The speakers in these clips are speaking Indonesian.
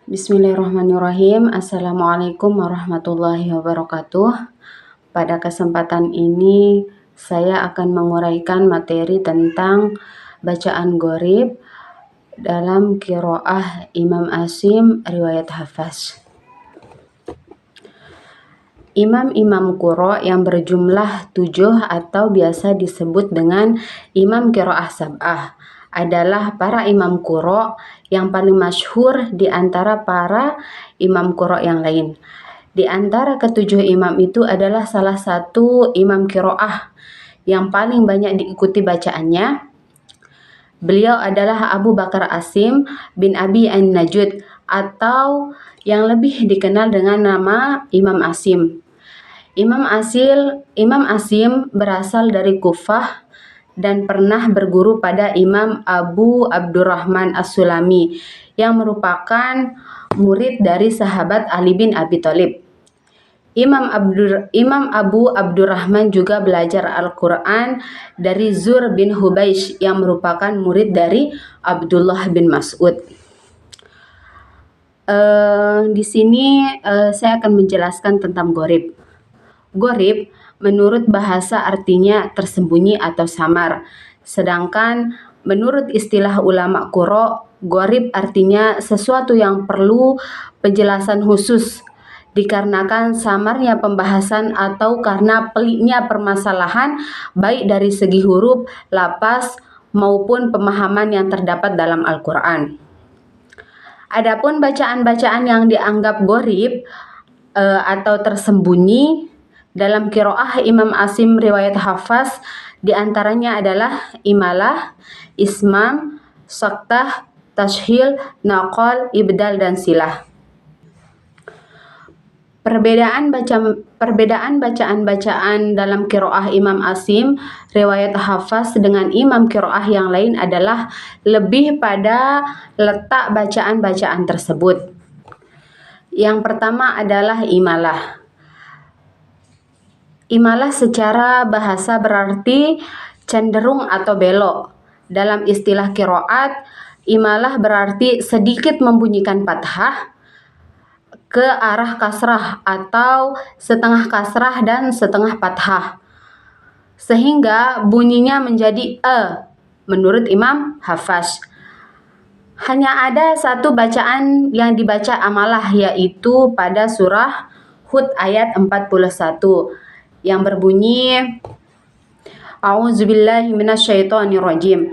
Bismillahirrahmanirrahim. Assalamualaikum warahmatullahi wabarakatuh. Pada kesempatan ini saya akan menguraikan materi tentang bacaan gharib dalam qiraah Imam Asim riwayat Hafs. Imam-imam qura yang berjumlah 7 atau biasa disebut dengan imam qiraah sab'ah adalah para imam qura yang paling masyhur di antara para imam qura yang lain. Di antara ketujuh imam itu adalah salah satu imam qiraah yang paling banyak diikuti bacaannya. Beliau adalah Abu Bakar Asim bin Abi An-Najud atau yang lebih dikenal dengan nama Imam Asim. Imam Asim berasal dari Kufah dan pernah berguru pada Imam Abu Abdurrahman As-Sulami yang merupakan murid dari sahabat Ali bin Abi Thalib. Imam Abu Abdurrahman juga belajar Al-Quran dari Zur bin Hubaish yang merupakan murid dari Abdullah bin Mas'ud. Di sini saya akan menjelaskan tentang gharib. Gharib menurut bahasa artinya tersembunyi atau samar. Sedangkan menurut istilah ulama qura, gharib artinya sesuatu yang perlu penjelasan khusus dikarenakan samarnya pembahasan atau karena peliknya permasalahan baik dari segi huruf, lafaz maupun pemahaman yang terdapat dalam Al-Quran. Adapun bacaan-bacaan yang dianggap gharib atau tersembunyi dalam qiraah Imam Asim riwayat Hafs diantaranya adalah imalah, ismam, saktah, tashil, naqal, ibdal, dan silah. Perbedaan bacaan-bacaan dalam qiraah Imam Asim riwayat Hafs dengan imam qiraah yang lain adalah lebih pada letak bacaan-bacaan tersebut. Yang pertama adalah imalah. Imalah secara bahasa berarti cenderung atau belok. Dalam istilah qiraat, imalah berarti sedikit membunyikan fathah ke arah kasrah atau setengah kasrah dan setengah fathah sehingga bunyinya menjadi menurut Imam Hafs. Hanya ada satu bacaan yang dibaca amalah, yaitu pada surah Hud ayat 41 yang berbunyi A'udzubillahi minasyaitonirrajim.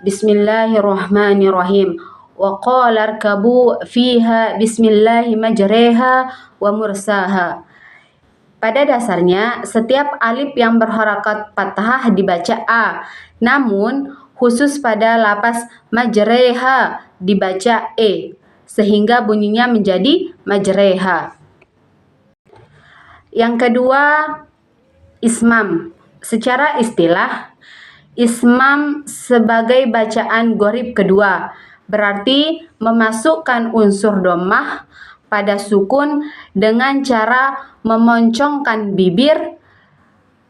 Bismillahirrahmanirrahim. Wa qala arkabu fiha bismillahi majreha wa mursaha. Pada dasarnya, setiap alif yang berharakat fathah dibaca a, namun khusus pada lafaz majreha dibaca e, sehingga bunyinya menjadi majreha. Yang kedua, ismam. Secara istilah, ismam sebagai bacaan gharib kedua berarti memasukkan unsur dhammah pada sukun dengan cara memoncongkan bibir.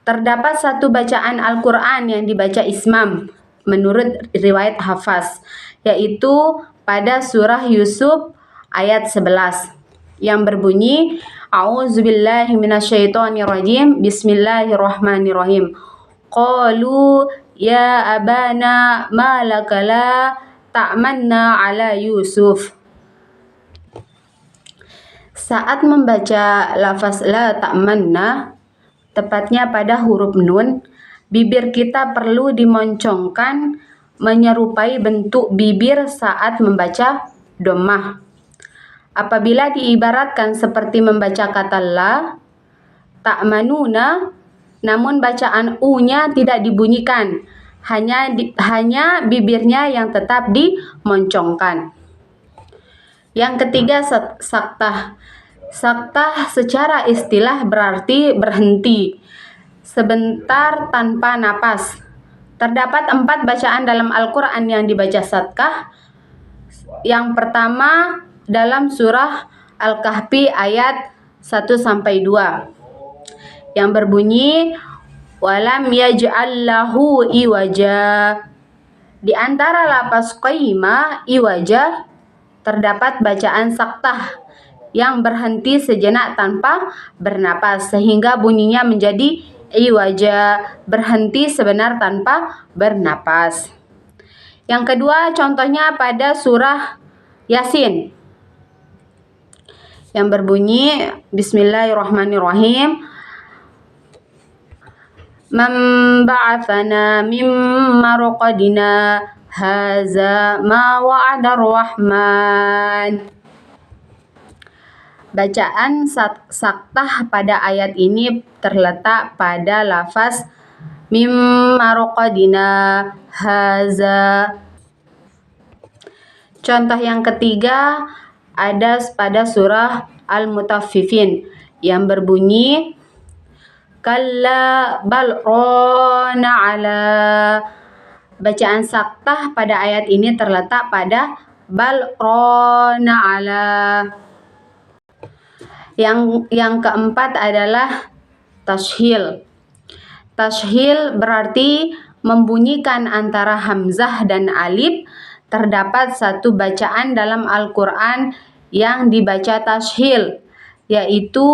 Terdapat satu bacaan Al-Quran yang dibaca ismam menurut riwayat Hafs, yaitu pada surah Yusuf ayat 11 yang berbunyi A'udzubillahi minasyaitonirrajim. Bismillahirrahmanirrahim. Qalu ya abana ma laka la ta'manna ala Yusuf. Saat membaca lafaz la ta'manna, tepatnya pada huruf nun, bibir kita perlu dimoncongkan menyerupai bentuk bibir saat membaca dhammah. Apabila diibaratkan seperti membaca kata la, ta'manuna, namun bacaan u-nya tidak dibunyikan, hanya bibirnya yang tetap dimoncongkan. Yang ketiga, saktah. Saktah secara istilah berarti berhenti sebentar tanpa napas. Terdapat 4 bacaan dalam Al-Quran yang dibaca saktah. Yang pertama dalam surah Al-Kahfi ayat 1-2 yang berbunyi walam yaj'al lahu iwaja. Di antara lafaz qayyimah, iwaja terdapat bacaan saktah yang berhenti sejenak tanpa bernapas sehingga bunyinya menjadi iwaja, berhenti sebenar tanpa bernapas. Yang kedua contohnya pada surah Yasin yang berbunyi Bismillahirrahmanirrahim. Man ba'athana min marqadina haza ma wa'ada rahman. Bacaan saktah pada ayat ini terletak pada lafaz mim marqadina haza. Contoh yang ketiga ada pada surah Al-Mutaffifin yang berbunyi kalla bal rana ala. Bacaan saktah pada ayat ini terletak pada bal rana ala. Yang keempat adalah tashil. Tashil berarti membunyikan antara hamzah dan alif. Terdapat satu bacaan dalam Al-Quran yang dibaca tashil, yaitu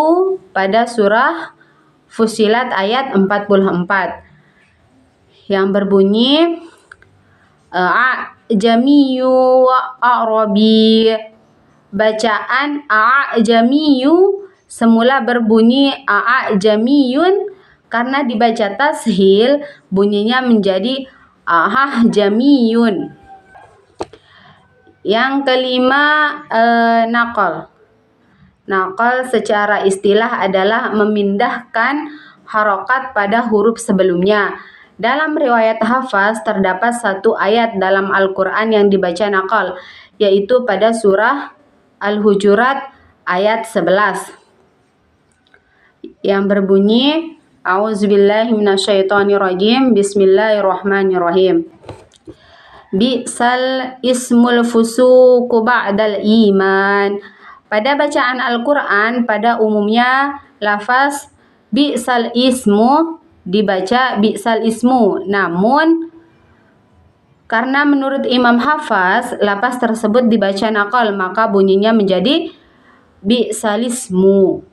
pada surah Fussilat ayat 44 yang berbunyi a'jamiyu wa a'rabi. Bacaan a'jamiyu semula berbunyi a'jamiyun, karena dibaca tashil bunyinya menjadi a'jamiyun. Yang kelima naqal. Naqal secara istilah adalah memindahkan harokat pada huruf sebelumnya. Dalam riwayat Hafaz terdapat satu ayat dalam Al-Quran yang dibaca naqal, yaitu pada surah Al-Hujurat ayat 11 yang berbunyi A'udzubillahi minasyaitonirrajim. Bismillahirrahmanirrahim. Bi'sal ismul fusuqu ba'dal iman. Pada bacaan Al-Quran pada umumnya lafaz bi'sal ismu dibaca bi'sal ismu. Namun karena menurut Imam Hafaz lafaz tersebut dibaca naqal, maka bunyinya menjadi bi'sal ismu.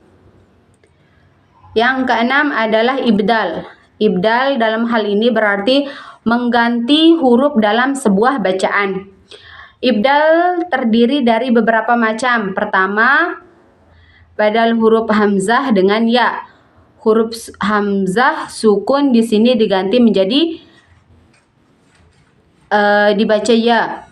Yang keenam adalah ibdal. Ibdal dalam hal ini berarti mengganti huruf dalam sebuah bacaan. Ibdal terdiri dari beberapa macam. Pertama, badal huruf hamzah dengan ya. Huruf hamzah sukun di sini diganti menjadi dibaca ya.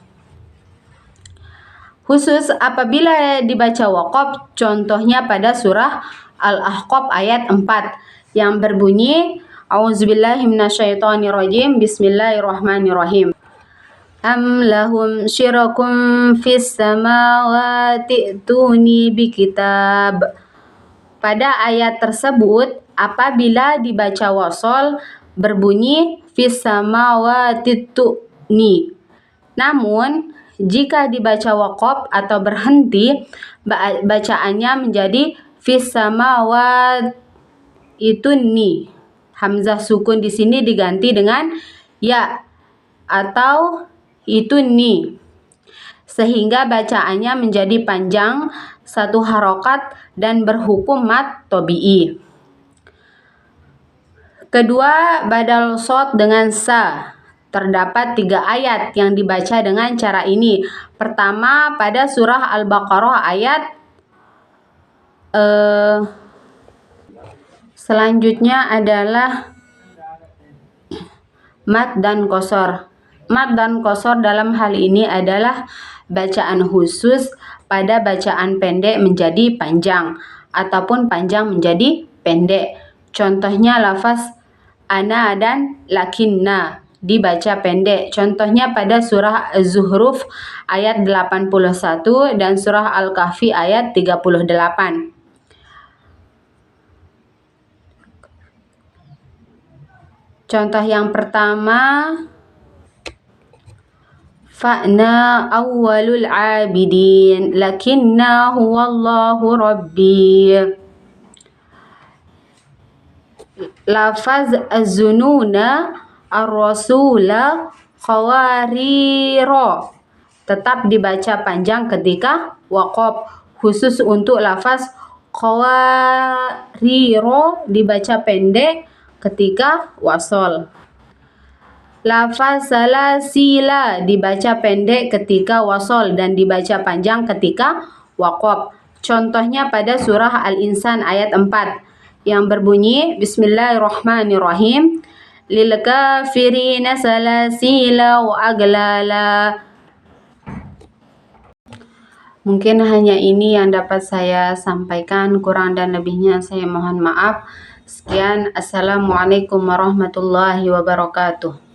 Khusus apabila dibaca waqaf, contohnya pada surah Al-Ahqaf ayat 4 yang berbunyi A'udzubillahi minasyaitonirrajim. Bismillahirrahmanirrahim. Am lahum syirakum fis samawati tuni bikitab. Pada ayat tersebut apabila dibaca wasol berbunyi fis samawati tuni. Namun jika dibaca waqaf atau berhenti, bacaannya menjadi fis samawati ituni. Hamzah sukun di sini diganti dengan ya atau ituni, sehingga bacaannya menjadi panjang satu harokat dan berhukum mad tabi'i. Kedua, badal shad dengan sa. Terdapat 3 ayat yang dibaca dengan cara ini. Pertama pada surah Al-Baqarah ayat selanjutnya adalah mad dan qasar. Mad dan qasar dalam hal ini adalah bacaan khusus pada bacaan pendek menjadi panjang ataupun panjang menjadi pendek. Contohnya lafaz ana dan lakinna dibaca pendek. Contohnya pada surah Az-Zuhruf ayat 81 dan surah Al-Kahfi ayat 38. Contoh yang pertama, fa'na awwalul abidin lakinna huwallahu rabbi. Lafaz az-zununa ar-rasula khawariro. tetap dibaca panjang ketika waqaf, khusus untuk lafaz qawariro dibaca pendek ketika wasol. Lafaz salasila dibaca pendek ketika wasol dan dibaca panjang ketika waqaf. Contohnya pada surah Al-Insan ayat 4 yang berbunyi Bismillahirrahmanirrahim. Lil kafirina salasila wa aglala. Mungkin hanya ini yang dapat saya sampaikan, kurang dan lebihnya saya mohon maaf. Sekian, Assalamualaikum warahmatullahi wabarakatuh.